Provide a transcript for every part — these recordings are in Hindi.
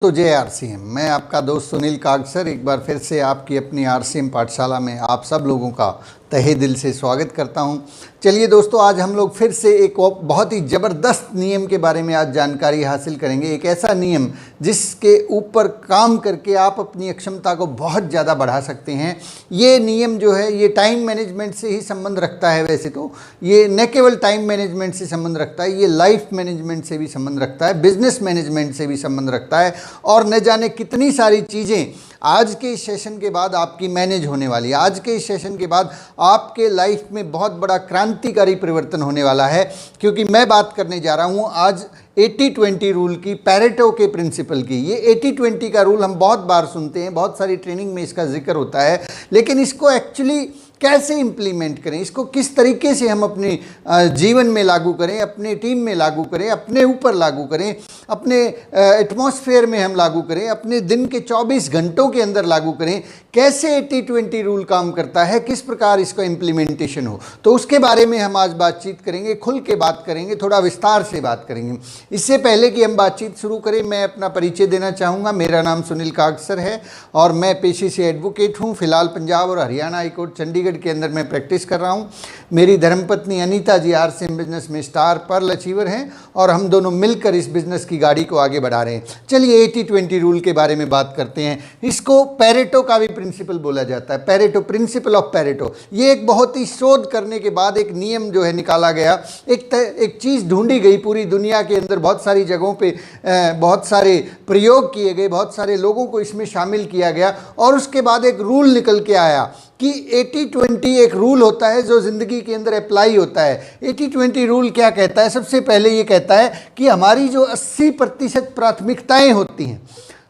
तो जय आरसीएम। मैं आपका दोस्त सुनील कागसर एक बार फिर से आपकी अपनी आरसीएम पाठशाला में आप सब लोगों का तहे दिल से स्वागत करता हूं। चलिए दोस्तों, आज हम लोग फिर से एक बहुत ही ज़बरदस्त नियम के बारे में आज जानकारी हासिल करेंगे। एक ऐसा नियम जिसके ऊपर काम करके आप अपनी अक्षमता को बहुत ज़्यादा बढ़ा सकते हैं। ये नियम जो है ये टाइम मैनेजमेंट से ही संबंध रखता है। वैसे तो ये न केवल टाइम मैनेजमेंट से संबंध रखता है, ये लाइफ मैनेजमेंट से भी संबंध रखता है, बिजनेस मैनेजमेंट से भी संबंध रखता है और न जाने कितनी सारी चीज़ें आज के इस सेशन के बाद आपकी मैनेज होने वाली है। आज के इस सेशन के बाद आपके लाइफ में बहुत बड़ा क्रांतिकारी परिवर्तन होने वाला है, क्योंकि मैं बात करने जा रहा हूँ आज 80-20 रूल की, पैरेटो के प्रिंसिपल की। ये 80-20 का रूल हम बहुत बार सुनते हैं, बहुत सारी ट्रेनिंग में इसका जिक्र होता है, लेकिन इसको एक्चुअली कैसे इम्प्लीमेंट करें, इसको किस तरीके से हम अपने जीवन में लागू करें, अपने टीम में लागू करें, अपने ऊपर लागू करें, अपने एटमॉस्फेयर में हम लागू करें, अपने दिन के 24 घंटों के अंदर लागू करें, कैसे 80-20 रूल काम करता है, किस प्रकार इसका इम्प्लीमेंटेशन हो, तो उसके बारे में हम आज बातचीत करेंगे, खुल के बात करेंगे, थोड़ा विस्तार से बात करेंगे। इससे पहले कि हम बातचीत शुरू करें, मैं अपना परिचय देना चाहूँगा। मेरा नाम सुनील कागसर है और मैं पेशे से एडवोकेट हूँ। फिलहाल पंजाब और हरियाणा हाईकोर्ट चंडीगढ़ के अंदर मैं प्रैक्टिस कर रहा हूँ। मेरी धर्मपत्नी अनीता जी आरसीएम बिजनेस में स्टार पर्ल अचीवर हैं और हम दोनों मिलकर इस बिजनेस की गाड़ी को आगे बढ़ा रहे हैं। चलिए 80-20 रूल के बारे में बात करते हैं। इसको पैरेटो का भी प्रिंसिपल बोला जाता है, पैरेटो, प्रिंसिपल ऑफ पैरेटो। ये एक बहुत ही शोध करने के बाद एक नियम जो है निकाला गया, एक चीज़ ढूंढी गई पूरी दुनिया के अंदर, बहुत सारी जगहों पे बहुत सारे प्रयोग किए गए, बहुत सारे लोगों को इसमें शामिल किया गया और उसके बाद एक रूल निकल के आया कि 80-20 एक रूल होता है जो ज़िंदगी के अंदर अप्लाई होता है। 80-20 रूल क्या कहता है? सबसे पहले ये कहता है कि हमारी जो 80% प्राथमिकताएं होती हैं,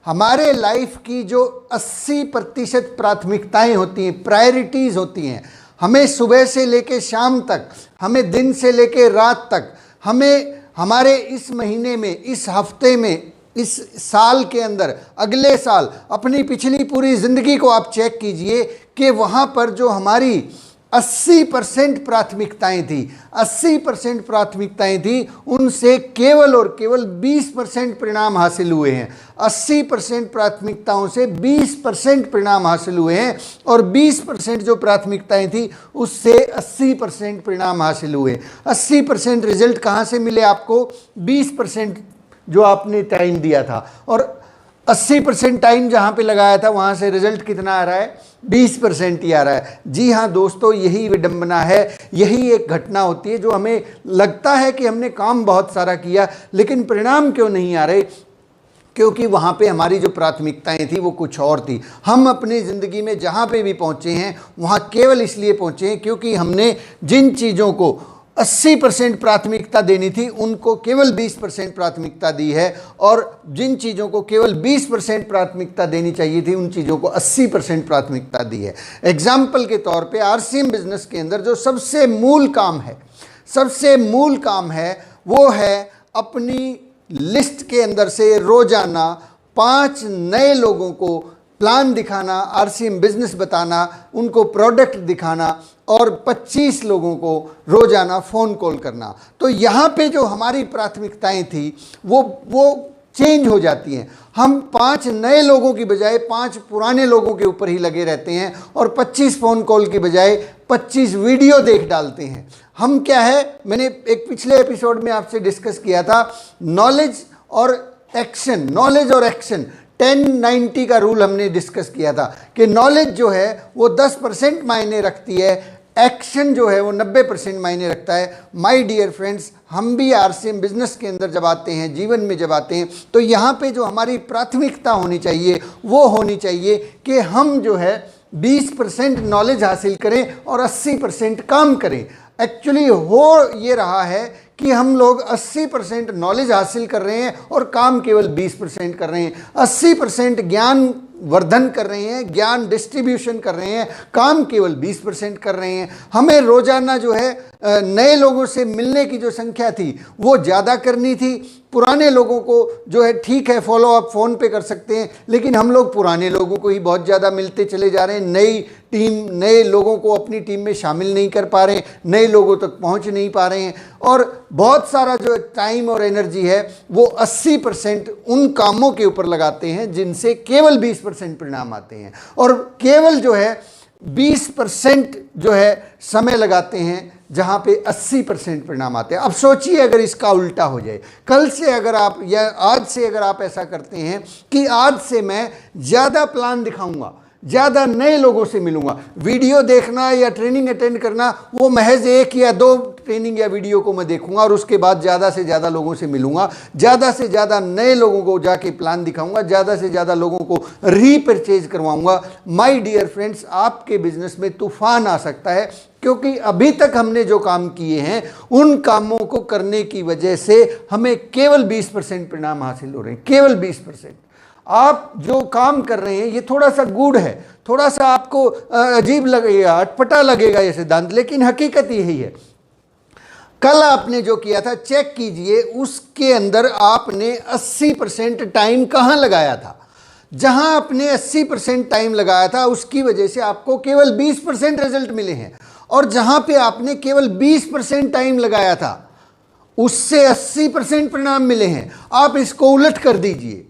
हमारे लाइफ की जो 80% प्राथमिकताएं होती हैं, प्रायोरिटीज़ होती हैं, हमें सुबह से लेके शाम तक, हमें दिन से लेके रात तक, हमें हमारे इस महीने में, इस हफ्ते में, इस साल के अंदर, अगले साल, अपनी पिछली पूरी ज़िंदगी को आप चेक कीजिए कि वहाँ पर जो हमारी 80% प्राथमिकताएं थी, 80% प्राथमिकताएं थी, उनसे केवल और केवल 20% परिणाम हासिल हुए हैं। 80% प्राथमिकताओं से 20% परिणाम हासिल हुए हैं और 20% जो प्राथमिकताएं थी उससे 80% परिणाम हासिल हुए। 80% रिजल्ट कहाँ से मिले आपको? 20% जो आपने टाइम दिया था और 80% टाइम जहाँ पे लगाया था वहाँ से रिजल्ट कितना आ रहा है? 20% ही आ रहा है। जी हाँ दोस्तों, यही विडंबना है, यही एक घटना होती है जो हमें लगता है कि हमने काम बहुत सारा किया लेकिन परिणाम क्यों नहीं आ रहे, क्योंकि वहाँ पे हमारी जो प्राथमिकताएं थी वो कुछ और थी। हम अपनी ज़िंदगी में जहाँ पे भी पहुँचे हैं वहाँ केवल इसलिए पहुँचे हैं क्योंकि हमने जिन चीज़ों को 80% प्राथमिकता देनी थी उनको केवल 20% प्राथमिकता दी है और जिन चीज़ों को केवल 20% प्राथमिकता देनी चाहिए थी उन चीज़ों को 80% प्राथमिकता दी है। एग्जाम्पल के तौर पे आरसीएम बिजनेस के अंदर जो सबसे मूल काम है वो है अपनी लिस्ट के अंदर से रोजाना 5 नए लोगों को प्लान दिखाना, आरसीएम बिजनेस बताना, उनको प्रोडक्ट दिखाना और 25 लोगों को रोजाना फ़ोन कॉल करना। तो यहाँ पे जो हमारी प्राथमिकताएं थी वो चेंज हो जाती हैं। हम 5 नए लोगों की बजाय 5 पुराने लोगों के ऊपर ही लगे रहते हैं और 25 फ़ोन कॉल की बजाय 25 वीडियो देख डालते हैं। हम क्या है, मैंने एक पिछले एपिसोड में आपसे डिस्कस किया था नॉलेज और एक्शन 10-90 का रूल हमने डिस्कस किया था कि नॉलेज जो है वो 10% मायने रखती है, एक्शन जो है वो 90% मायने रखता है। माय डियर फ्रेंड्स, हम भी आरसीएम बिजनेस के अंदर जब आते हैं, जीवन में जब आते हैं, तो यहाँ पे जो हमारी प्राथमिकता होनी चाहिए वो होनी चाहिए कि हम जो है 20% नॉलेज हासिल करें और 80% काम करें। एक्चुअली हो ये रहा है कि हम लोग 80% नॉलेज हासिल कर रहे हैं और काम केवल 20% कर रहे हैं। 80% ज्ञान वर्धन कर रहे हैं, ज्ञान डिस्ट्रीब्यूशन कर रहे हैं, काम केवल 20% कर रहे हैं। हमें रोजाना जो है नए लोगों से मिलने की जो संख्या थी वो ज़्यादा करनी थी। पुराने लोगों को जो है ठीक है फॉलो अप फ़ोन पे कर सकते हैं, लेकिन हम लोग पुराने लोगों को ही बहुत ज़्यादा मिलते चले जा रहे हैं। नई टीम, नए लोगों को अपनी टीम में शामिल नहीं कर पा रहे हैं, नए लोगों तक पहुंच नहीं पा रहे हैं और बहुत सारा जो टाइम और एनर्जी है वो 80% उन कामों के ऊपर लगाते हैं जिनसे केवल 20% परिणाम आते हैं, और केवल जो है 20% जो है समय लगाते हैं जहां पे 80% परिणाम आते हैं। अब सोचिए अगर इसका उल्टा हो जाए, कल से अगर आप या आज से अगर आप ऐसा करते हैं कि आज से मैं ज़्यादा प्लान दिखाऊंगा, ज़्यादा नए लोगों से मिलूंगा, वीडियो देखना या ट्रेनिंग अटेंड करना वो महज 1 या 2 ट्रेनिंग या वीडियो को मैं देखूंगा और उसके बाद ज़्यादा से ज़्यादा लोगों से मिलूंगा, ज़्यादा से ज़्यादा नए लोगों को जाके प्लान दिखाऊंगा, ज़्यादा से ज़्यादा लोगों को रीपरचेज करवाऊंगा। माय डियर फ्रेंड्स, आपके बिजनेस में तूफान आ सकता है, क्योंकि अभी तक हमने जो काम किए हैं उन कामों को करने की वजह से हमें केवल 20% परिणाम हासिल हो रहे हैं, केवल 20%। आप जो काम कर रहे हैं ये थोड़ा सा गूढ़ है, थोड़ा सा आपको अजीब लगेगा, अटपटा लगेगा ये सिद्धांत, लेकिन हकीकत यही है। कल आपने जो किया था चेक कीजिए, उसके अंदर आपने 80% टाइम कहाँ लगाया था। जहां आपने 80% टाइम लगाया था उसकी वजह से आपको केवल 20% रिजल्ट मिले हैं, और जहां पे आपने केवल 20% टाइम लगाया था उससे 80% परिणाम मिले हैं। आप इसको उलट कर दीजिए,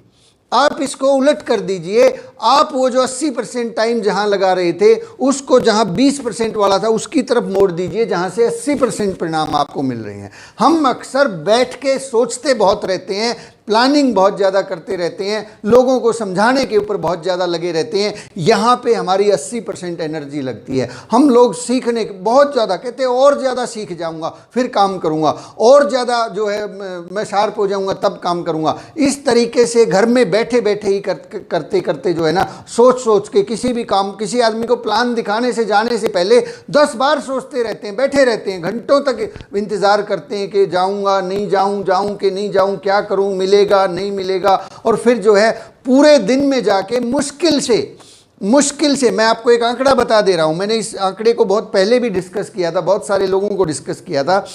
आप इसको उलट कर दीजिए, आप वो जो 80% टाइम जहां लगा रहे थे उसको जहां 20% वाला था उसकी तरफ मोड़ दीजिए जहां से 80% परिणाम आपको मिल रहे हैं। हम अक्सर बैठ के सोचते बहुत रहते हैं, प्लानिंग बहुत ज़्यादा करते रहते हैं, लोगों को समझाने के ऊपर बहुत ज़्यादा लगे रहते हैं, यहाँ पे हमारी 80% एनर्जी लगती है। हम लोग सीखने बहुत ज़्यादा कहते हैं और ज़्यादा सीख जाऊँगा फिर काम करूँगा, और ज़्यादा जो है मैं शार्प हो जाऊँगा तब काम करूँगा। इस तरीके से घर में बैठे बैठे ही करते करते जो है ना, सोच सोच के किसी भी काम, किसी आदमी को प्लान दिखाने से जाने से पहले 10 बार सोचते रहते हैं, बैठे रहते हैं, घंटों तक इंतज़ार करते हैं कि जाऊँगा नहीं जाऊँ, जाऊँ कि नहीं जाऊँ, क्या करूँ, मिलेगा नहीं मिलेगा, और फिर जो है पूरे दिन में जाके मुश्किल से मैं आपको एक आंकड़ा बता दे रहा हूं, मैंने इस आंकड़े को बहुत पहले भी डिस्कस किया था, बहुत सारे लोगों को डिस्कस किया था।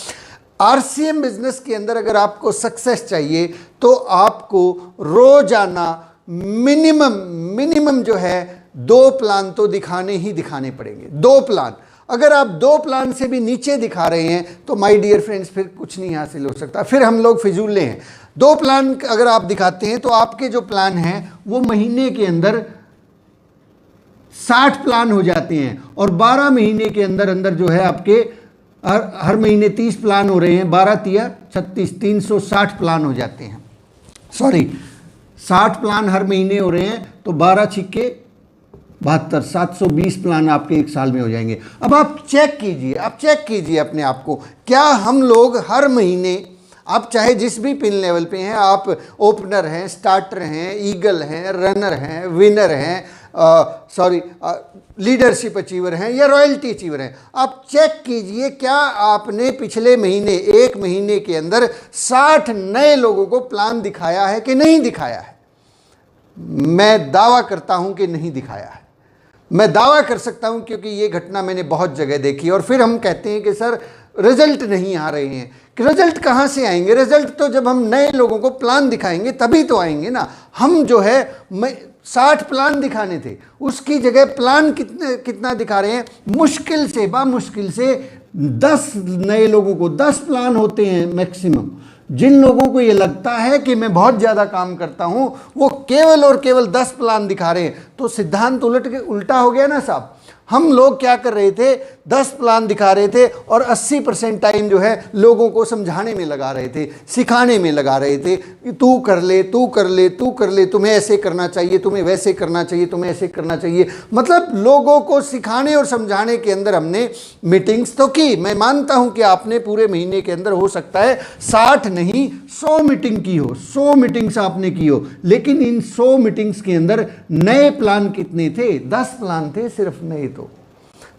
आरसीएम बिजनेस के अंदर अगर आपको सक्सेस चाहिए तो आपको रोजाना मिनिमम जो है 2 प्लान तो दिखाने ही दिखाने पड़ेंगे। 2 प्लान, अगर आप 2 प्लान से भी नीचे दिखा रहे हैं तो माय डियर फ्रेंड्स फिर कुछ नहीं हासिल हो सकता, फिर हम लोग फिजूले हैं। 2 प्लान अगर आप दिखाते हैं तो आपके जो प्लान हैं वो महीने के अंदर 60 प्लान हो जाते हैं, और 12 महीने के अंदर अंदर जो है आपके हर महीने 30 प्लान हो रहे हैं, 12 तिया 36, 360 प्लान हो जाते हैं। सॉरी, 60 प्लान हर महीने हो रहे हैं तो 12 छिक्के 72, 720 प्लान आपके एक साल में हो जाएंगे। अब आप चेक कीजिए अपने आप को, क्या हम लोग हर महीने, आप चाहे जिस भी पिन लेवल पे हैं, आप ओपनर हैं, स्टार्टर हैं, ईगल हैं, रनर हैं, विनर हैं, लीडरशिप अचीवर हैं या रॉयल्टी अचीवर हैं, आप चेक कीजिए क्या आपने पिछले महीने, 1 महीने के अंदर 60 नए लोगों को प्लान दिखाया है कि नहीं दिखाया है। मैं दावा करता हूं कि नहीं दिखाया है। मैं दावा कर सकता हूं क्योंकि ये घटना मैंने बहुत जगह देखी। और फिर हम कहते हैं कि सर रिजल्ट नहीं आ रहे हैं। रिजल्ट कहाँ से आएंगे? रिजल्ट तो जब हम नए लोगों को प्लान दिखाएंगे तभी तो आएंगे ना। हम जो है 60 प्लान दिखाने थे, उसकी जगह प्लान कितना दिखा रहे हैं? मुश्किल से 10 नए लोगों को, 10 प्लान होते हैं मैक्सिमम। जिन लोगों को ये लगता है कि मैं बहुत ज़्यादा काम करता हूं, वो केवल और केवल 10 प्लान दिखा रहे हैं। तो सिद्धांत उल्टा हो गया ना साहब। हम लोग क्या कर रहे थे? 10 प्लान दिखा रहे थे और 80% टाइम जो है लोगों को समझाने में लगा रहे थे, सिखाने में लगा रहे थे। तू कर ले, तू कर ले, तू कर ले, तुम्हें ऐसे करना चाहिए, तुम्हें वैसे करना चाहिए, तुम्हें ऐसे करना चाहिए। मतलब लोगों को सिखाने और समझाने के अंदर हमने मीटिंग्स तो की। मैं मानता हूं कि आपने पूरे महीने के अंदर हो सकता है 60 नहीं 100 मीटिंग की हो, 100 मीटिंग्स आपने की हो, लेकिन इन 100 मीटिंग्स के अंदर नए प्लान कितने थे? 10 प्लान थे सिर्फ नए। तो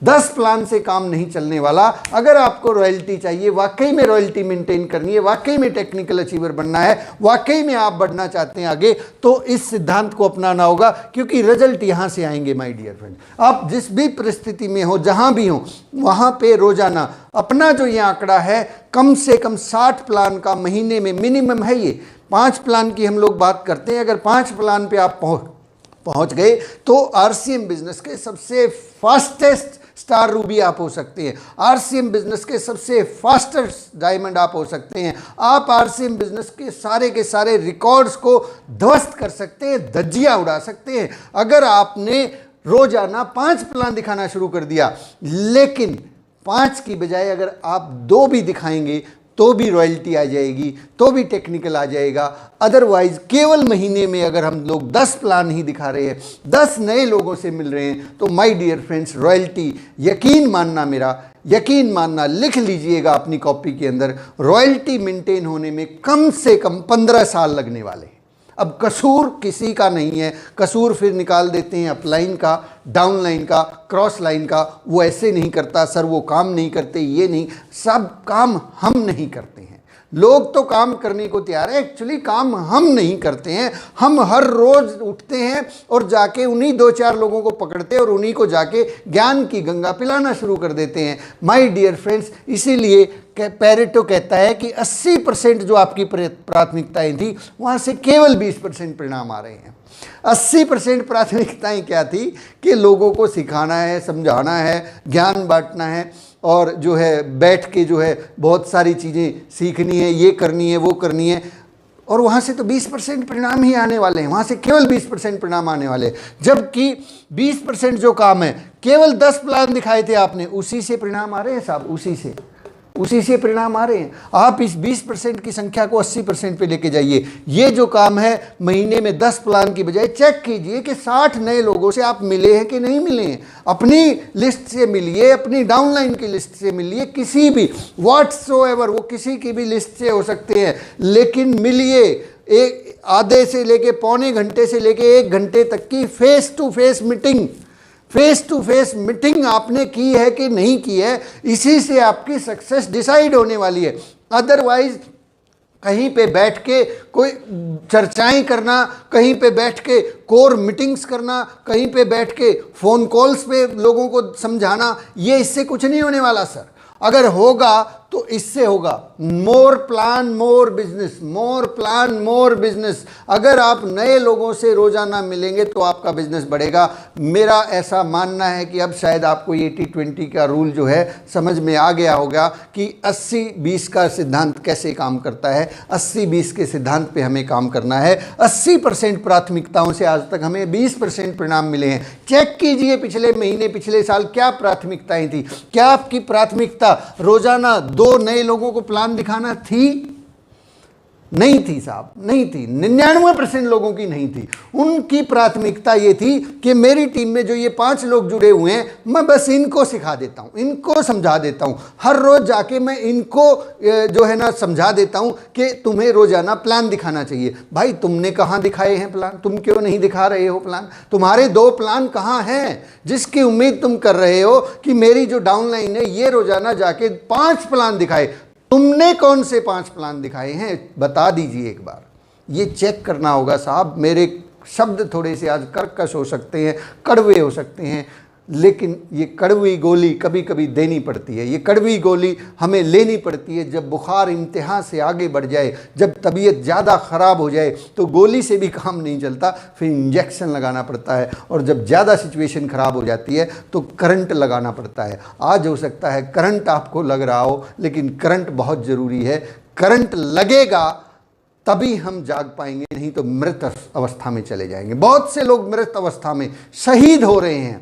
10 प्लान से काम नहीं चलने वाला। अगर आपको रॉयल्टी चाहिए, वाकई में रॉयल्टी मेंटेन करनी है, वाकई में टेक्निकल अचीवर बनना है, वाकई में आप बढ़ना चाहते हैं आगे, तो इस सिद्धांत को अपनाना होगा, क्योंकि रिजल्ट यहां से आएंगे माय डियर फ्रेंड। आप जिस भी परिस्थिति में हो, जहां भी हो, वहां पे रोजाना अपना जो ये आंकड़ा है, कम से कम 60 प्लान का महीने में मिनिमम है। ये 5 प्लान की हम लोग बात करते हैं। अगर 5 प्लान पे आप पहुंच गए तो आरसीएम बिजनेस के सबसे फास्टेस्ट स्टार रूबी आप हो सकते हैं, आरसीएम बिजनेस के सबसे फास्टेस्ट डायमंड आप हो सकते हैं। आप आरसीएम बिजनेस के सारे रिकॉर्ड्स को ध्वस्त कर सकते हैं, धज्जियां उड़ा सकते हैं। अगर आपने रोजाना 5 प्लान दिखाना शुरू कर दिया, लेकिन 5 की बजाय अगर आप 2 भी दिखाएंगे तो भी रॉयल्टी आ जाएगी, तो भी टेक्निकल आ जाएगा। अदरवाइज केवल महीने में अगर हम लोग 10 प्लान ही दिखा रहे हैं, 10 नए लोगों से मिल रहे हैं, तो माय डियर फ्रेंड्स, रॉयल्टी यकीन मानना, मेरा यकीन मानना, लिख लीजिएगा अपनी कॉपी के अंदर, रॉयल्टी मेंटेन होने में कम से कम 15 साल लगने वाले। अब कसूर किसी का नहीं है, कसूर फिर निकाल देते हैं अपलाइन का, डाउनलाइन का, क्रॉस लाइन का। वो ऐसे नहीं करता सर, वो काम नहीं करते, ये नहीं, सब काम हम नहीं करते हैं। लोग तो काम करने को तैयार है, एक्चुअली काम हम नहीं करते हैं। हम हर रोज उठते हैं और जाके उन्हीं 2-4 लोगों को पकड़ते हैं और उन्हीं को जाके ज्ञान की गंगा पिलाना शुरू कर देते हैं। माय डियर फ्रेंड्स, इसीलिए पेरेटो कहता है कि 80% जो आपकी प्राथमिकताएं थी, वहाँ से केवल 20% परिणाम आ रहे हैं। 80% प्राथमिकताएं क्या थी कि लोगों को सिखाना है, समझाना है, ज्ञान बांटना है, और जो है बैठ के जो है बहुत सारी चीज़ें सीखनी है, ये करनी है, वो करनी है। और वहाँ से तो 20% परिणाम ही आने वाले हैं, वहाँ से केवल 20% परिणाम आने वाले हैं। जबकि 20% जो काम है, केवल 10 प्लान दिखाए थे आपने, उसी से परिणाम आ रहे हैं साहब, उसी से परिणाम आ रहे हैं। आप इस 20% की संख्या को 80% पे लेके जाइए। ये जो काम है, महीने में 10 प्लान की बजाय चेक कीजिए कि 60 नए लोगों से आप मिले हैं कि नहीं मिले हैं। अपनी लिस्ट से मिलिए, अपनी डाउनलाइन की लिस्ट से मिलिए, किसी भी व्हाट्सोएवर, वो किसी की भी लिस्ट से हो सकते हैं, लेकिन मिलिए। एक आधे से लेके पौने घंटे से लेके 1 घंटे तक की फेस टू फेस मीटिंग आपने की है कि नहीं की है, इसी से आपकी सक्सेस डिसाइड होने वाली है। अदरवाइज कहीं पे बैठ के कोई चर्चाएं करना, कहीं पे बैठ के कोर मीटिंग्स करना, कहीं पे बैठ के फोन कॉल्स पे लोगों को समझाना, ये इससे कुछ नहीं होने वाला सर। अगर होगा तो इससे होगा मोर प्लान मोर बिजनेस, मोर प्लान मोर बिजनेस। अगर आप नए लोगों से रोजाना मिलेंगे तो आपका बिजनेस बढ़ेगा। मेरा ऐसा मानना है कि अब शायद आपको 80-20 का रूल जो है समझ में आ गया होगा कि 80-20 का सिद्धांत कैसे काम करता है। 80-20 के सिद्धांत पे हमें काम करना है। 80% प्राथमिकताओं से आज तक हमें 20% परिणाम मिले हैं। चेक कीजिए पिछले महीने, पिछले साल क्या प्राथमिकताएं थी। क्या आपकी प्राथमिकता रोजाना 2 नए लोगों को प्लान दिखाना थी? नहीं थी साहब, नहीं थी। 99% लोगों की नहीं थी। उनकी प्राथमिकता ये थी कि मेरी टीम में जो ये 5 लोग जुड़े हुए हैं, मैं बस इनको सिखा देता हूँ, इनको समझा देता हूँ। हर रोज जाके मैं इनको जो है ना समझा देता हूँ कि तुम्हें रोजाना प्लान दिखाना चाहिए। भाई तुमने कहाँ दिखाए हैं प्लान? तुम क्यों नहीं दिखा रहे हो प्लान? तुम्हारे 2 प्लान कहाँ हैं जिसकी उम्मीद तुम कर रहे हो कि मेरी जो डाउनलाइन है ये रोजाना जाके 5 प्लान दिखाए? तुमने कौन से 5 प्लान दिखाए हैं, बता दीजिए एक बार। ये चेक करना होगा साहब। मेरे शब्द थोड़े से आज कर्कश हो सकते हैं, कड़वे हो सकते हैं, लेकिन ये कड़वी गोली कभी कभी देनी पड़ती है। ये कड़वी गोली हमें लेनी पड़ती है जब बुखार इंतहा से आगे बढ़ जाए, जब तबीयत ज़्यादा ख़राब हो जाए, तो गोली से भी काम नहीं चलता, फिर इंजेक्शन लगाना पड़ता है। और जब ज़्यादा सिचुएशन ख़राब हो जाती है तो करंट लगाना पड़ता है। आज हो सकता है करंट आपको लग रहा हो, लेकिन करंट बहुत ज़रूरी है। करंट लगेगा तभी हम जाग पाएंगे, नहीं तो मृत अवस्था में चले जाएंगे। बहुत से लोग मृत अवस्था में शहीद हो रहे हैं,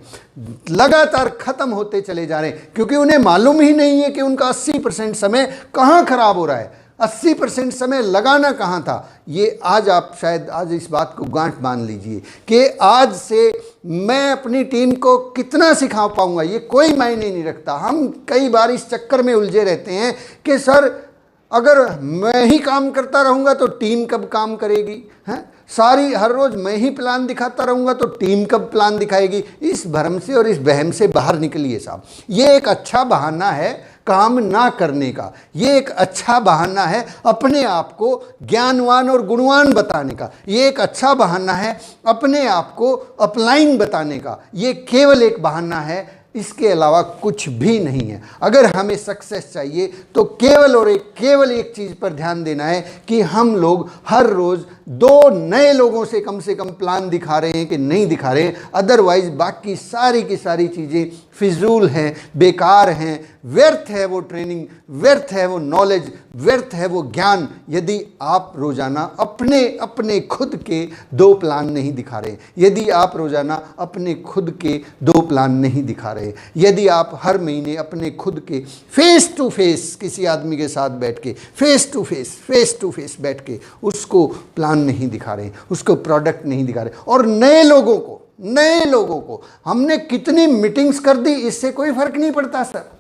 लगातार खत्म होते चले जा रहे हैं, क्योंकि उन्हें मालूम ही नहीं है कि उनका 80% समय कहाँ खराब हो रहा है, 80% समय लगाना कहाँ था। ये आज आप शायद आज इस बात को गांठ बांध लीजिए कि आज से मैं अपनी टीम को कितना सिखा पाऊंगा ये कोई मायने नहीं रखता। हम कई बार इस चक्कर में उलझे रहते हैं कि सर अगर मैं ही काम करता रहूँगा तो टीम कब काम करेगी, हैं? सारी हर रोज़ मैं ही प्लान दिखाता रहूँगा तो टीम कब प्लान दिखाएगी। इस भ्रम से और इस वहम से बाहर निकलिए साहब। ये एक अच्छा बहाना है काम ना करने का। ये एक अच्छा बहाना है अपने आप को ज्ञानवान और गुणवान बताने का। ये एक अच्छा बहाना है अपने आप को अपलाइन बताने का। ये केवल एक बहाना है, इसके अलावा कुछ भी नहीं है। अगर हमें सक्सेस चाहिए तो केवल एक चीज़ पर ध्यान देना है कि हम लोग हर रोज़ 2 नए लोगों से कम प्लान दिखा रहे हैं कि नहीं दिखा रहे हैं। अदरवाइज बाकी सारी की सारी चीज़ें फिजूल हैं, बेकार हैं, व्यर्थ है वो ट्रेनिंग, व्यर्थ है वो नॉलेज, व्यर्थ है वो ज्ञान, यदि आप रोज़ाना अपने अपने खुद के 2 प्लान नहीं दिखा रहे, यदि आप रोज़ाना अपने खुद के 2 प्लान नहीं दिखा रहे, यदि आप हर महीने अपने खुद के फेस टू फेस किसी आदमी के साथ बैठ के फेस टू फेस बैठ के उसको प्लान नहीं दिखा रहे, उसको प्रोडक्ट नहीं दिखा रहे। और नए लोगों को हमने कितनी मीटिंग्स कर दी, इससे कोई फर्क नहीं पड़ता सर।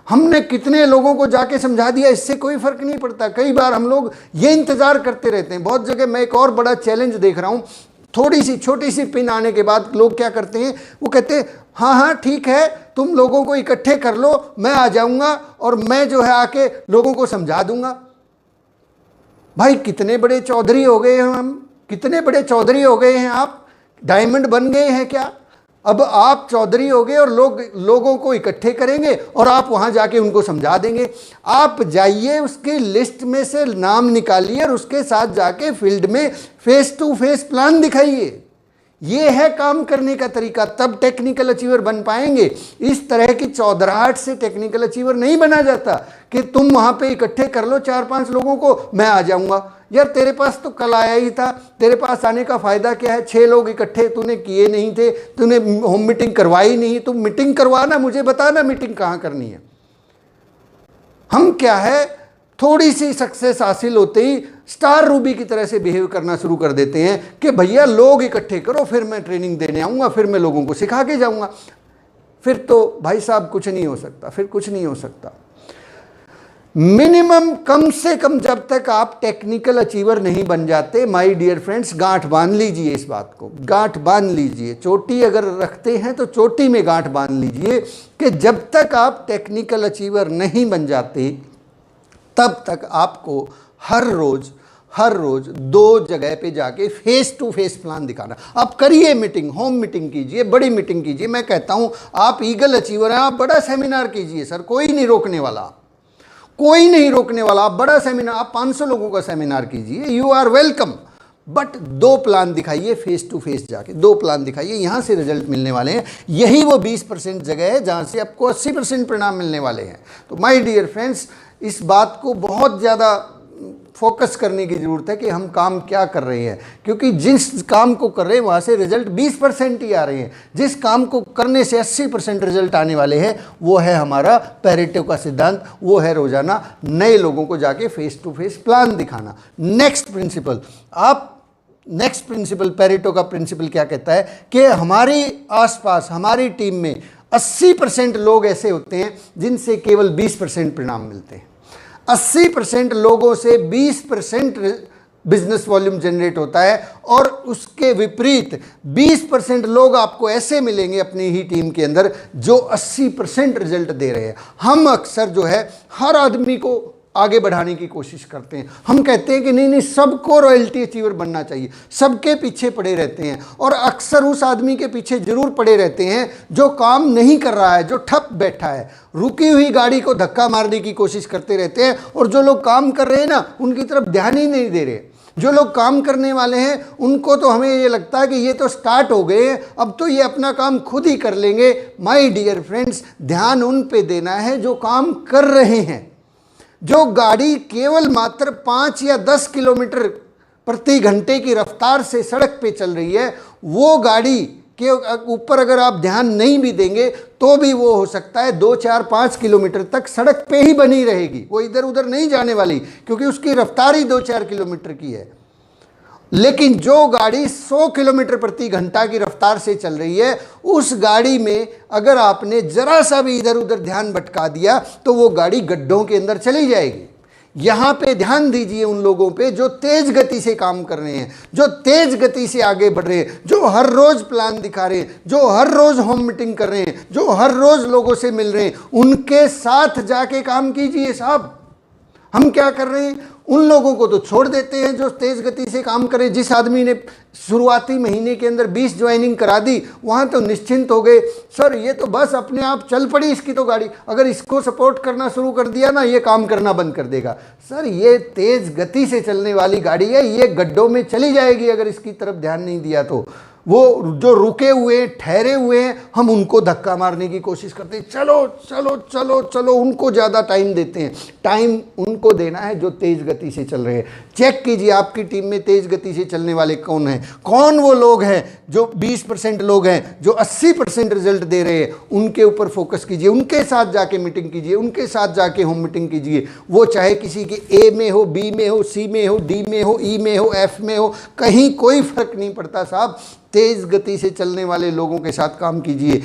हमने कितने लोगों को जाके समझा दिया, इससे कोई फर्क नहीं पड़ता। कई बार हम लोग ये इंतजार करते रहते हैं। बहुत जगह मैं एक और बड़ा चैलेंज देख रहा हूँ, थोड़ी सी छोटी सी पिन आने के बाद लोग क्या करते हैं, वो कहते हैं हाँ हाँ ठीक है, तुम लोगों को इकट्ठे कर लो, मैं आ जाऊंगा और मैं जो है आके लोगों को समझा दूंगा। भाई कितने बड़े चौधरी हो गए हैं हम, कितने बड़े चौधरी हो गए हैं आप, डायमंड बन गए हैं क्या? अब आप चौधरी हो गए और लोगों को इकट्ठे करेंगे और आप वहां जाके उनको समझा देंगे। आप जाइए, उसकी लिस्ट में से नाम निकालिए और उसके साथ जाके फील्ड में फेस टू फेस प्लान दिखाइए। ये है काम करने का तरीका, तब टेक्निकल अचीवर बन पाएंगे। इस तरह की चौधराहट से टेक्निकल अचीवर नहीं बना जाता कि तुम वहां पे इकट्ठे कर लो 4-5 लोगों को, मैं आ जाऊंगा। यार तेरे पास तो कल आया ही था, तेरे पास आने का फायदा क्या है? 6 लोग इकट्ठे तूने किए नहीं थे, तूने होम मीटिंग करवाई नहीं। तुम मीटिंग करवाना, मुझे बताना मीटिंग कहाँ करनी है। हम क्या है, थोड़ी सी सक्सेस हासिल होते ही स्टार रूबी की तरह से बिहेव करना शुरू कर देते हैं कि भैया लोग इकट्ठे करो, फिर मैं ट्रेनिंग देने आऊँगा, फिर मैं लोगों को सिखा के जाऊँगा। फिर तो भाई साहब कुछ नहीं हो सकता, फिर कुछ नहीं हो सकता। मिनिमम कम से कम जब तक आप टेक्निकल अचीवर नहीं बन जाते, माय डियर फ्रेंड्स, गांठ बांध लीजिए, इस बात को गांठ बांध लीजिए। चोटी अगर रखते हैं तो चोटी में गांठ बांध लीजिए कि जब तक आप टेक्निकल अचीवर नहीं बन जाते तब तक आपको हर रोज 2 जगह पे जाके फेस टू फेस प्लान दिखाना। आप करिए मीटिंग, होम मीटिंग कीजिए, बड़ी मीटिंग कीजिए। मैं कहता हूं आप ईगल अचीवर हैं, आप बड़ा सेमिनार कीजिए सर, कोई नहीं रोकने वाला, कोई नहीं रोकने वाला। आप बड़ा सेमिनार, आप 500 लोगों का सेमिनार कीजिए, you are welcome. But 2 plan दिखाइए, फेस टू फेस जाके 2 प्लान दिखाइए, यहां से रिजल्ट मिलने वाले हैं। यही वो 20% जगह है जहां से आपको 80% परिणाम मिलने वाले हैं। तो माय डियर फ्रेंड्स, इस बात को बहुत ज़्यादा फोकस करने की ज़रूरत है कि हम काम क्या कर रहे हैं, क्योंकि जिस काम को कर रहे हैं वहाँ से रिजल्ट 20% ही आ रहे हैं। जिस काम को करने से 80% रिजल्ट आने वाले हैं वो है हमारा पैरेटो का सिद्धांत, वो है रोज़ाना नए लोगों को जाके फेस टू फेस प्लान दिखाना। नेक्स्ट प्रिंसिपल पैरेटो का प्रिंसिपल क्या कहता है कि हमारे आसपास, हमारी टीम में 80% लोग ऐसे होते हैं जिनसे केवल 20% परिणाम मिलते हैं। 80% लोगों से 20% बिजनेस वॉल्यूम जनरेट होता है, और उसके विपरीत 20% लोग आपको ऐसे मिलेंगे अपनी ही टीम के अंदर जो 80% रिजल्ट दे रहे हैं। हम अक्सर जो है हर आदमी को आगे बढ़ाने की कोशिश करते हैं। हम कहते हैं कि नहीं सबको रॉयल्टी अचीवर बनना चाहिए, सबके पीछे पड़े रहते हैं, और अक्सर उस आदमी के पीछे जरूर पड़े रहते हैं जो काम नहीं कर रहा है, जो ठप बैठा है, रुकी हुई गाड़ी को धक्का मारने की कोशिश करते रहते हैं। और जो लोग काम कर रहे हैं ना, उनकी तरफ ध्यान ही नहीं दे रहे। जो लोग काम करने वाले हैं उनको तो हमें ये लगता है कि ये तो स्टार्ट हो गए हैं, अब तो ये अपना काम खुद ही कर लेंगे। माय डियर फ्रेंड्स, ध्यान उन पे देना है जो काम कर रहे हैं। जो गाड़ी केवल मात्र 5 या 10 किलोमीटर प्रति घंटे की रफ्तार से सड़क पे चल रही है, वो गाड़ी के ऊपर अगर आप ध्यान नहीं भी देंगे तो भी वो हो सकता है 2, 4, 5 किलोमीटर तक सड़क पे ही बनी रहेगी, वो इधर उधर नहीं जाने वाली, क्योंकि उसकी रफ्तार ही 2-4 किलोमीटर की है। लेकिन जो गाड़ी 100 किलोमीटर प्रति घंटा की रफ्तार से चल रही है, उस गाड़ी में अगर आपने जरा सा भी इधर उधर ध्यान भटका दिया तो वो गाड़ी गड्ढों के अंदर चली जाएगी। यहाँ पे ध्यान दीजिए उन लोगों पे जो तेज गति से काम कर रहे हैं, जो तेज गति से आगे बढ़ रहे हैं, जो हर रोज प्लान दिखा रहे हैं, जो हर रोज होम मीटिंग कर रहे हैं, जो हर रोज लोगों से मिल रहे हैं, उनके साथ जाके काम कीजिए साहब। हम क्या कर रहे हैं, उन लोगों को तो छोड़ देते हैं जो तेज गति से काम करें। जिस आदमी ने शुरुआती महीने के अंदर 20 ज्वाइनिंग करा दी, वहाँ तो निश्चिंत हो गए, सर ये तो बस अपने आप चल पड़ी इसकी तो गाड़ी, अगर इसको सपोर्ट करना शुरू कर दिया ना ये काम करना बंद कर देगा। सर ये तेज गति से चलने वाली गाड़ी है, ये गड्ढों में चली जाएगी अगर इसकी तरफ ध्यान नहीं दिया तो। वो जो रुके हुए ठहरे हुए हैं हम उनको धक्का मारने की कोशिश करते हैं, चलो चलो चलो चलो, उनको ज़्यादा टाइम देते हैं। टाइम उनको देना है जो तेज़ गति से चल रहे हैं। चेक कीजिए आपकी टीम में तेज़ गति से चलने वाले कौन हैं, कौन वो लोग हैं जो 20% लोग हैं जो 80% रिजल्ट दे रहे हैं। उनके ऊपर फोकस कीजिए, उनके साथ जाके मीटिंग कीजिए, उनके साथ जाके होम मीटिंग कीजिए। वो चाहे किसी के ए में हो, बी में हो, सी में हो, डी में हो, ई में हो, एफ में हो, कहीं कोई फर्क नहीं पड़ता साहब। तेज़ गति से चलने वाले लोगों के साथ काम कीजिए।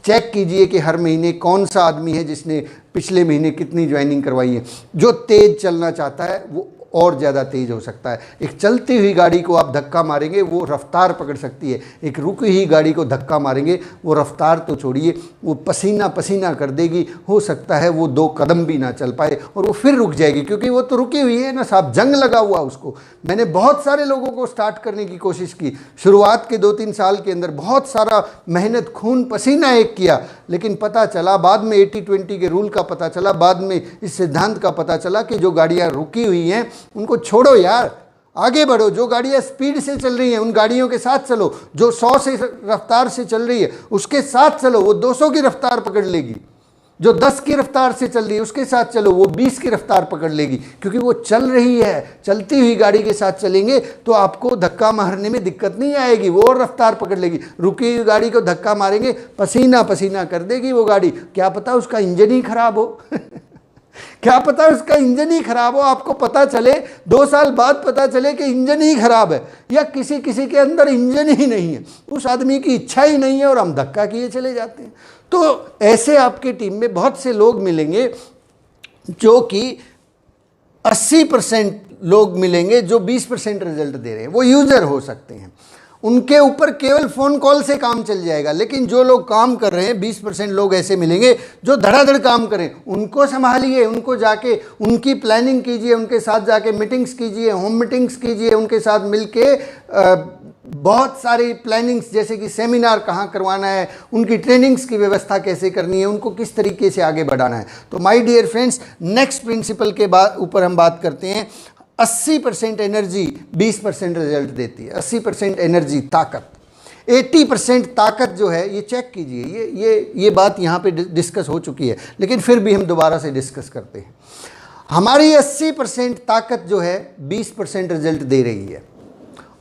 चेक कीजिए कि हर महीने कौन सा आदमी है जिसने पिछले महीने कितनी ज्वाइनिंग करवाई है। जो तेज़ चलना चाहता है वो और ज़्यादा तेज़ हो सकता है। एक चलती हुई गाड़ी को आप धक्का मारेंगे वो रफ्तार पकड़ सकती है, एक रुकी हुई गाड़ी को धक्का मारेंगे वो रफ्तार तो छोड़िए वो पसीना पसीना कर देगी। हो सकता है वो 2 कदम भी ना चल पाए और वो फिर रुक जाएगी, क्योंकि वो तो रुकी हुई है ना साहब, जंग लगा हुआ उसको। मैंने बहुत सारे लोगों को स्टार्ट करने की कोशिश की, शुरुआत के 2-3 साल के अंदर बहुत सारा मेहनत खून पसीना एक किया, लेकिन पता चला बाद में 80-20 के रूल का पता चला, बाद में इस सिद्धांत का पता चला कि जो गाड़ियाँ रुकी हुई हैं उनको छोड़ो यार, आगे बढ़ो। जो गाड़ियाँ स्पीड से चल रही हैं उन गाड़ियों के साथ चलो, जो 100 से रफ्तार से चल रही है उसके साथ चलो, वो 200 की रफ्तार पकड़ लेगी। जो 10 की रफ्तार से चल रही है उसके साथ चलो, वो 20 की रफ्तार पकड़ लेगी, क्योंकि वो चल रही है। चलती हुई गाड़ी के साथ चलेंगे तो आपको धक्का मारने में दिक्कत नहीं आएगी, वो और रफ्तार पकड़ लेगी। रुकी हुई गाड़ी को धक्का मारेंगे पसीना पसीना कर देगी वो गाड़ी, क्या पता उसका इंजन ही खराब हो क्या पता उसका इंजन ही खराब हो, आपको पता चले 2 साल बाद पता चले कि इंजन ही खराब है, या किसी किसी के अंदर इंजन ही नहीं है, उस आदमी की इच्छा ही नहीं है और हम धक्का किए चले जाते हैं। तो ऐसे आपके टीम में बहुत से लोग मिलेंगे जो कि 80% लोग मिलेंगे जो 20% रिजल्ट दे रहे हैं, वो यूजर हो सकते हैं, उनके ऊपर केवल फ़ोन कॉल से काम चल जाएगा। लेकिन जो लोग काम कर रहे हैं 20% लोग ऐसे मिलेंगे जो धड़ाधड़ काम करें, उनको संभालिए, उनको जाके उनकी प्लानिंग कीजिए, उनके साथ जाके मीटिंग्स कीजिए, होम मीटिंग्स कीजिए, उनके साथ मिलके बहुत सारी प्लानिंग्स, जैसे कि सेमिनार कहाँ करवाना है, उनकी ट्रेनिंग्स की व्यवस्था कैसे करनी है, उनको किस तरीके से आगे बढ़ाना है। तो my dear friends, next principle के ऊपर हम बात करते हैं। 80% एनर्जी 20% रिजल्ट देती है। 80% एनर्जी ताकत, 80% ताकत जो है, ये चेक कीजिए, ये बात यहाँ पे डिस्कस हो चुकी है, लेकिन फिर भी हम दोबारा से डिस्कस करते हैं। हमारी 80% ताकत जो है 20% रिजल्ट दे रही है,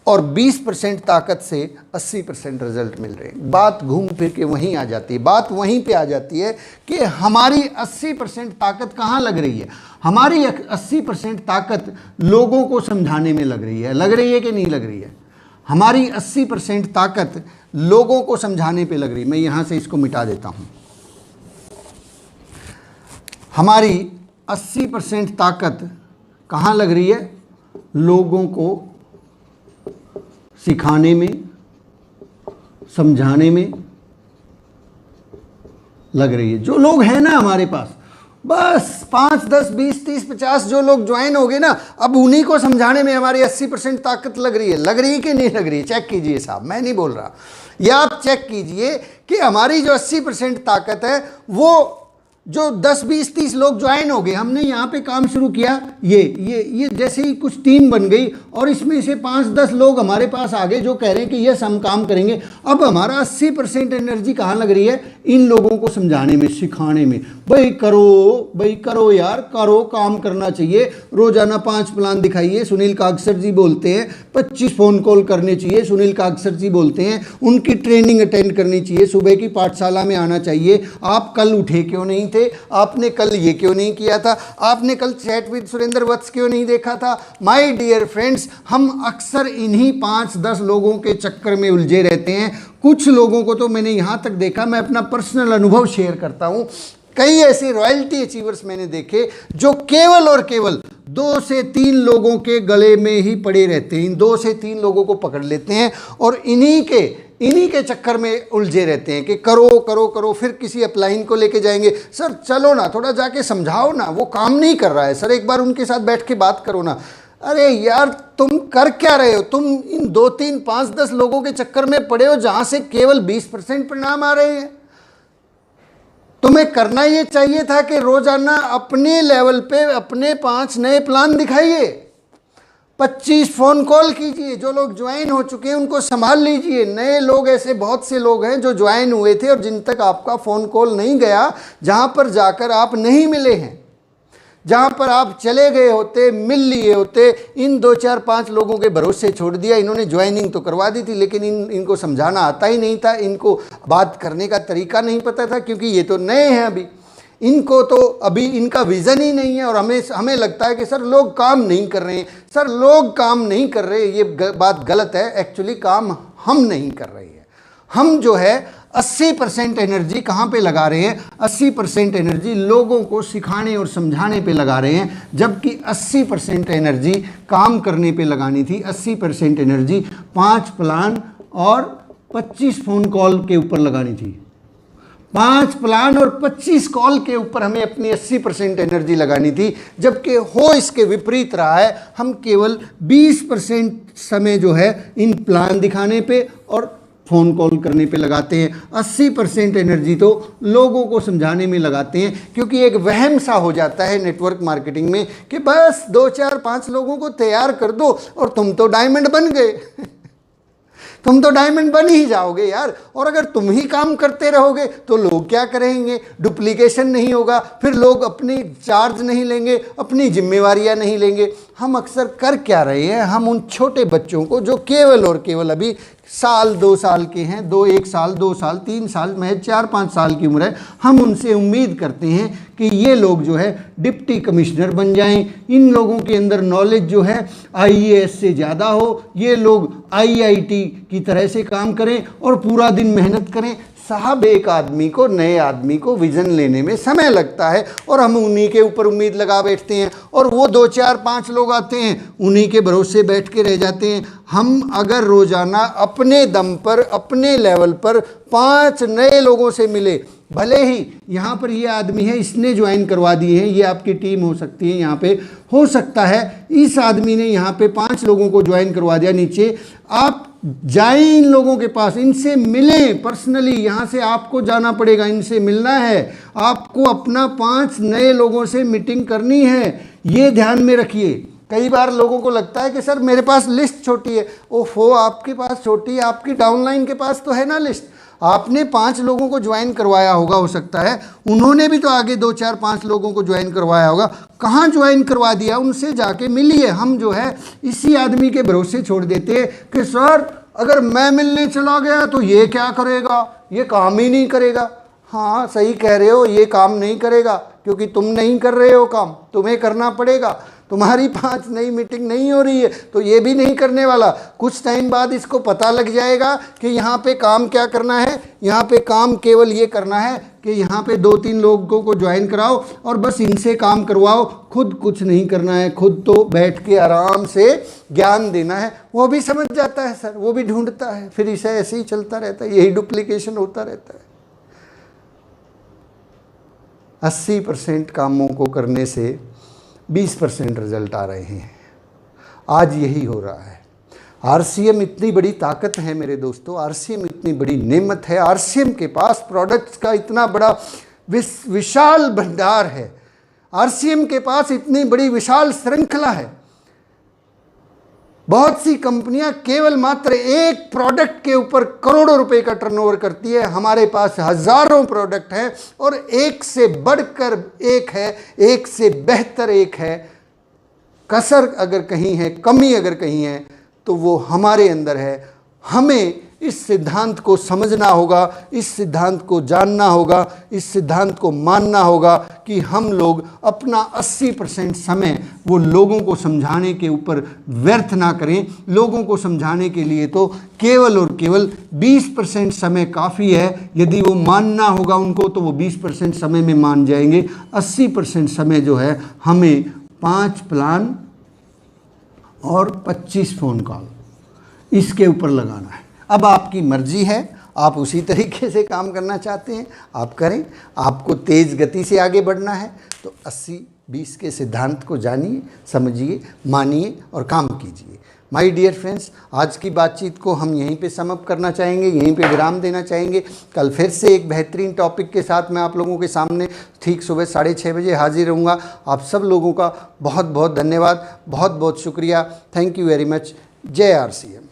और 20% ताकत से 80% रिजल्ट मिल रहे हैं। बात घूम फिर के वहीं आ जाती है, बात वहीं पे आ जाती है कि हमारी 80% ताकत कहाँ लग रही है। हमारी 80% ताकत लोगों को समझाने में लग रही है कि नहीं लग रही है। हमारी 80% ताकत लोगों को समझाने पे लग रही है। मैं यहाँ से इसको मिटा देता हूँ। हमारी 80% ताकत कहाँ लग रही है? लोगों को सिखाने में, समझाने में लग रही है। जो लोग हैं ना हमारे पास, बस 5, 10, 20, 30, 50 जो लोग ज्वाइन हो गए ना, अब उन्हीं को समझाने में हमारी 80% ताकत लग रही है कि नहीं लग रही है? चेक कीजिए साहब, मैं नहीं बोल रहा, या आप चेक कीजिए कि हमारी जो 80% ताकत है वो जो 10, 20, 30 लोग ज्वाइन हो गए, हमने यहाँ पे काम शुरू किया, ये जैसे ही कुछ टीम बन गई और इसमें से 5-10 लोग हमारे पास आ गए जो कह रहे हैं कि यस हम काम करेंगे। अब हमारा 80% एनर्जी कहाँ लग रही है? इन लोगों को समझाने में, सिखाने में। भाई करो यार, करो, काम करना चाहिए। रोजाना 5 प्लान दिखाइए, सुनील कागसर जी बोलते हैं। 25 फ़ोन कॉल करने चाहिए, सुनील कागसर जी बोलते हैं। उनकी ट्रेनिंग अटेंड करनी चाहिए, सुबह की पाठशाला में आना चाहिए। आप कल उठे क्यों नहीं थे? आपने कल ये क्यों नहीं किया था? आपने कल चैट विद सुरेंद्र वत्स क्यों नहीं देखा था? माय डियर फ्रेंड्स, हम अक्सर इन्हीं 5-10 लोगों के चक्कर में उलझे रहते हैं। कुछ लोगों को तो मैंने यहाँ तक देखा, मैं अपना पर्सनल अनुभव शेयर करता हूँ, कई ऐसे रॉयल्टी अचीवर्स मैंने देखे जो केवल और केवल 2 से 3 लोगों के गले में ही पड़े रहते हैं। इन 2 से 3 लोगों को पकड़ लेते हैं और इन्हीं के चक्कर में उलझे रहते हैं कि करो करो करो। फिर किसी अपलाइन को लेके जाएंगे, सर चलो ना, थोड़ा जाके समझाओ ना, वो काम नहीं कर रहा है, सर एक बार उनके साथ बैठ के बात करो ना। अरे यार, तुम कर क्या रहे हो? तुम इन 2, 3, 5, 10 लोगों के चक्कर में पड़े हो जहां से केवल 20% परिणाम आ रहे हैं। तुम्हें करना ये चाहिए था कि रोजाना अपने लेवल पे अपने 5 नए प्लान दिखाइए। 25 फ़ोन कॉल कीजिए। जो लोग ज्वाइन हो चुके हैं उनको संभाल लीजिए। नए लोग, ऐसे बहुत से लोग हैं जो ज्वाइन हुए थे और जिन तक आपका फ़ोन कॉल नहीं गया, जहाँ पर जाकर आप नहीं मिले हैं, जहाँ पर आप चले गए होते, मिल लिए होते, इन 2 4 5 लोगों के भरोसे छोड़ दिया। इन्होंने ज्वाइनिंग तो करवा दी थी, लेकिन इनको समझाना आता ही नहीं था, इनको बात करने का तरीका नहीं पता था, क्योंकि ये तो नए हैं अभी, इनको तो अभी इनका विज़न ही नहीं है। और हमें लगता है कि सर लोग काम नहीं कर रहे हैं। सर लोग काम नहीं कर रहे, ये बात गलत है। एक्चुअली काम हम नहीं कर रहे हैं। हम जो है 80% एनर्जी कहाँ पे लगा रहे हैं? 80% एनर्जी लोगों को सिखाने और समझाने पे लगा रहे हैं, जबकि 80% एनर्जी काम करने पे लगानी थी। 80% एनर्जी 5 प्लान और 25 फ़ोन कॉल के ऊपर लगानी थी। 5 प्लान और 25 कॉल के ऊपर हमें अपनी 80% एनर्जी लगानी थी, जबकि हो इसके विपरीत रहा है। हम केवल 20% समय जो है इन प्लान दिखाने पे और फ़ोन कॉल करने पे लगाते हैं। 80% एनर्जी तो लोगों को समझाने में लगाते हैं, क्योंकि एक वहम सा हो जाता है नेटवर्क मार्केटिंग में कि बस 2 4 5 लोगों को तैयार कर दो और तुम तो डायमंड बन गए। तुम तो डायमंड बन ही जाओगे यार। और अगर तुम ही काम करते रहोगे तो लोग क्या करेंगे? डुप्लीकेशन नहीं होगा, फिर लोग अपनी चार्ज नहीं लेंगे, अपनी जिम्मेवारियां नहीं लेंगे। हम अक्सर कर क्या रहे हैं? हम उन छोटे बच्चों को जो केवल और केवल अभी साल 2 साल के हैं, 1 साल 2 साल 3 साल महज 4 5 साल की उम्र है, हम उनसे उम्मीद करते हैं कि ये लोग जो है डिप्टी कमिश्नर बन जाएं। इन लोगों के अंदर नॉलेज जो है IAS से ज़्यादा हो, ये लोग IIT की तरह से काम करें और पूरा दिन मेहनत करें। साहब, एक आदमी को, नए आदमी को विज़न लेने में समय लगता है और हम उन्हीं के ऊपर उम्मीद लगा बैठते हैं, और वो 2 4 5 लोग आते हैं, उन्हीं के भरोसे बैठ के रह जाते हैं। हम अगर रोज़ाना अपने दम पर, अपने लेवल पर 5 नए लोगों से मिले, भले ही यहाँ पर ये आदमी है, इसने ज्वाइन करवा दिए हैं, ये आपकी टीम हो सकती है, यहाँ पे हो सकता है इस आदमी ने यहाँ पे 5 लोगों को ज्वाइन करवा दिया। नीचे आप जाएं इन लोगों के पास, इनसे मिलें पर्सनली। यहाँ से आपको जाना पड़ेगा, इनसे मिलना है आपको, अपना 5 नए लोगों से मीटिंग करनी है। ये ध्यान में रखिए। कई बार लोगों को लगता है कि सर मेरे पास लिस्ट छोटी है। ओफो, आपके पास छोटी है, आपकी डाउनलाइन के पास तो है ना लिस्ट। आपने 5 लोगों को ज्वाइन करवाया होगा, हो सकता है उन्होंने भी तो आगे 2 4 5 लोगों को ज्वाइन करवाया होगा। कहाँ ज्वाइन करवा दिया? उनसे जाके मिलिए। हम जो है इसी आदमी के भरोसे छोड़ देते हैं कि सर अगर मैं मिलने चला गया तो ये क्या करेगा, ये काम ही नहीं करेगा। हाँ, सही कह रहे हो, ये काम नहीं करेगा क्योंकि तुम नहीं कर रहे हो काम, तुम्हें करना पड़ेगा। तुम्हारी 5 नई मीटिंग नहीं हो रही है तो ये भी नहीं करने वाला। कुछ टाइम बाद इसको पता लग जाएगा कि यहाँ पे काम क्या करना है। यहाँ पे काम केवल ये करना है कि यहाँ पे 2 3 लोगों को ज्वाइन कराओ और बस इनसे काम करवाओ, खुद कुछ नहीं करना है। खुद तो बैठ के आराम से ज्ञान देना है। वो भी समझ जाता है सर, वो भी ढूंढता है, फिर इसे ऐसे ही चलता रहता है, यही डुप्लीकेशन होता रहता है। 80% कामों को करने से 20% रिजल्ट आ रहे हैं। आज यही हो रहा है। RCM इतनी बड़ी ताकत है मेरे दोस्तों, RCM इतनी बड़ी नेमत है। RCM के पास प्रोडक्ट्स का इतना बड़ा विशाल भंडार है। RCM के पास इतनी बड़ी विशाल श्रृंखला है। बहुत सी कंपनियां केवल मात्र एक प्रोडक्ट के ऊपर करोड़ों रुपए का टर्नओवर करती है। हमारे पास हजारों प्रोडक्ट हैं और एक से बढ़कर एक है, एक से बेहतर एक है। कसर अगर कहीं है, कमी अगर कहीं है तो वो हमारे अंदर है। हमें इस सिद्धांत को समझना होगा, इस सिद्धांत को जानना होगा, इस सिद्धांत को मानना होगा कि हम लोग अपना 80% समय वो लोगों को समझाने के ऊपर व्यर्थ ना करें। लोगों को समझाने के लिए तो केवल और केवल 20% समय काफ़ी है। यदि वो मानना होगा उनको तो वो 20% समय में मान जाएंगे। 80% समय जो है हमें 5 प्लान और 25 फ़ोन कॉल इसके ऊपर लगाना है। अब आपकी मर्जी है, आप उसी तरीके से काम करना चाहते हैं आप करें। आपको तेज़ गति से आगे बढ़ना है तो 80-20 के सिद्धांत को जानिए, समझिए, मानिए और काम कीजिए। माय डियर फ्रेंड्स, आज की बातचीत को हम यहीं पे समअप करना चाहेंगे, यहीं पे विराम देना चाहेंगे। कल फिर से एक बेहतरीन टॉपिक के साथ मैं आप लोगों के सामने ठीक सुबह 6:30 बजे हाजिर रहूँगा। आप सब लोगों का बहुत बहुत धन्यवाद, बहुत बहुत शुक्रिया। Thank you very much. जय RCM।